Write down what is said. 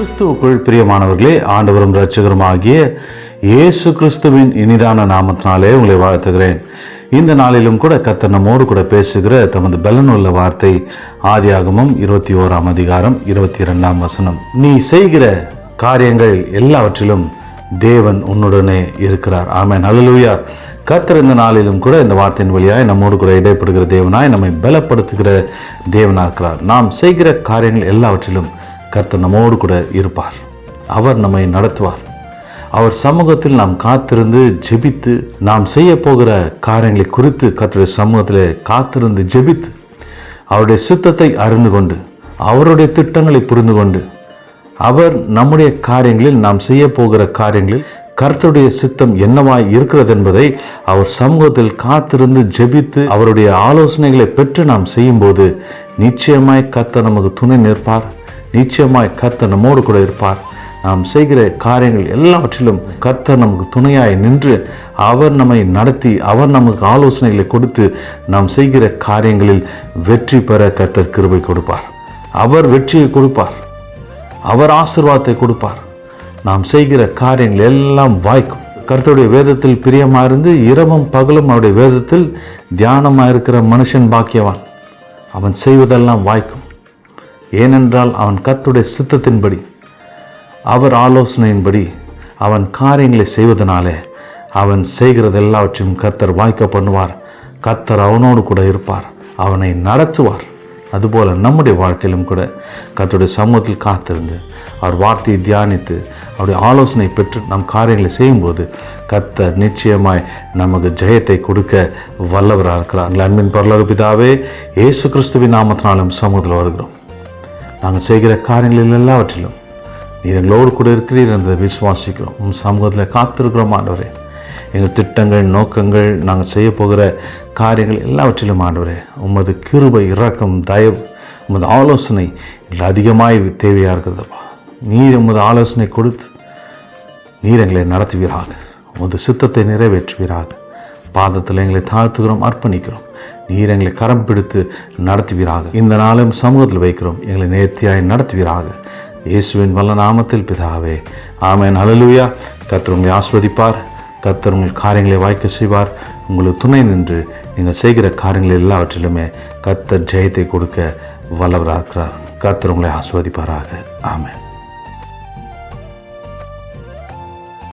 கிறிஸ்துவுக்குள் பிரியமானவர்களே, ஆண்டவரும் இரட்சகருமாகிய இயேசு கிறிஸ்துவின் இனிதான நாமத்தினாலே உங்களை வாழ்த்துகிறேன். இந்த நாளிலும் கூட கர்த்தர் நம்மோடு கூட பேசுகிற தமது பலனுள்ள வார்த்தை ஆதியாகமம் 21ஆம் அதிகாரம் 22ஆம் வசனம். நீ செய்கிற காரியங்கள் எல்லாவற்றிலும் தேவன் உன்னுடனே இருக்கிறார். ஆமென், அல்லேலூயா. கர்த்தர் இந்த நாளிலும் கூட இந்த வார்த்தையின் வழியாய் நம்மோடு கூட இடைப்படுகிற தேவனாய் நம்மை பலப்படுத்துகிற தேவனாக இருக்கிறார். நாம் செய்கிற காரியங்கள் எல்லாவற்றிலும் கர்த்தர் நம்மோடு கூட இருப்பார். அவர் நம்மை நடத்துவார். அவர் சமூகத்தில் நாம் காத்திருந்து ஜெபித்து நாம் செய்ய போகிற காரியங்களை குறித்து கர்த்தருடைய சமூகத்தில் காத்திருந்து ஜெபித்து அவருடைய சித்தத்தை அறிந்து கொண்டு அவருடைய திட்டங்களை புரிந்து கொண்டு அவர் நம்முடைய காரியங்களில் நாம் செய்ய போகிற காரியங்களில் கர்த்தருடைய சித்தம் என்னவாய் இருக்கிறது என்பதை அவர் சமூகத்தில் காத்திருந்து ஜெபித்து அவருடைய ஆலோசனைகளை பெற்று நாம் செய்யும்போது நிச்சயமாய் கர்த்தர் நமக்கு துணை நிற்பார். நிச்சயமாய் கர்த்தர் நம்மோடு கூட இருப்பார். நாம் செய்கிற காரியங்கள் எல்லாவற்றிலும் கர்த்தர் நமக்கு துணையாய் நின்று அவர் நம்மை நடத்தி அவர் நமக்கு ஆலோசனைகளை கொடுத்து நாம் செய்கிற காரியங்களில் வெற்றி பெற கர்த்தர் கிருபை கொடுப்பார். அவர் வெற்றியை கொடுப்பார். அவர் ஆசீர்வாதத்தை கொடுப்பார். நாம் செய்கிற காரியங்கள் எல்லாம் வாய்க்கும். கர்த்தருடைய வேதத்தில் பிரியமாக இருந்து இரவும் பகலும் அவருடைய வேதத்தில் தியானமாக இருக்கிற மனுஷன் பாக்கியவான். அவன் செய்வதெல்லாம் வாய்க்கும். ஏனென்றால் அவன் கர்த்தருடைய சித்தத்தின்படி அவர் ஆலோசனையின்படி அவன் காரியங்களை செய்வதனாலே அவன் செய்கிறது எல்லாவற்றையும் கர்த்தர் வாய்க்க பண்ணுவார். கர்த்தர் அவனோடு கூட இருப்பார். அவனை நடத்துவார். அதுபோல் நம்முடைய வாழ்க்கையிலும் கூட கர்த்தருடைய சமூகத்தில் காத்திருந்து அவர் வார்த்தையை தியானித்து அவருடைய ஆலோசனை பெற்று நம் காரியங்களை செய்யும்போது கர்த்தர் நிச்சயமாய் நமக்கு ஜெயத்தை கொடுக்க வல்லவராக இருக்கிறார். அன்பின் பரலோக பிதாவே, இயேசு கிறிஸ்துவின் நாமத்தினாலும் சமூகத்தில் வருகிறோம். நாங்கள் செய்கிற காரியங்களில் எல்லாவற்றிலும் நீர் எங்களோடு கூட இருக்கிறீர் என்று விசுவாசிக்கிறோம். உம் சமூகத்தில் காத்திருக்கிறோம் ஆண்டவரே. எங்கள் திட்டங்கள், நோக்கங்கள், நாங்கள் செய்ய போகிற காரியங்கள் எல்லாவற்றிலும் ஆண்டவரே உமது கிருபை, இரக்கம், தயவு, உமது ஆலோசனை எங்களுக்கு அதிகமாய் தேவையாக இருக்கிறதப்பா. நீர் உமது ஆலோசனை கொடுத்து நீர் எங்களை நடத்துவீராக. உமது சித்தத்தை நிறைவேற்றுவீராக. பாதத்தில் எங்களை தாழ்த்துகிறோம், அர்ப்பணிக்கிறோம். நீர் எங்களை கரம் பிடித்து நடத்துவீராக. இந்த நாளும் சமூகத்தில் வைக்கிறோம். எங்களை நேர்த்தியாய் நடத்துவீராக. இயேசுவின் வல்ல நாமத்தில் பிதாவே, ஆமென், அல்லேலூயா. கர்த்தர் உங்களை ஆசீர்வதிப்பார். கர்த்தர் உங்கள் காரியங்களை வாய்க்க செய்வார். உங்களுக்கு துணை நின்று நீங்கள் செய்கிற காரியங்கள் எல்லாவற்றிலுமே கர்த்தர் ஜெயத்தை கொடுக்க வல்லவராக இருக்கிறார். கர்த்தர் உங்களை ஆசீர்வதிப்பாராக. ஆமென்.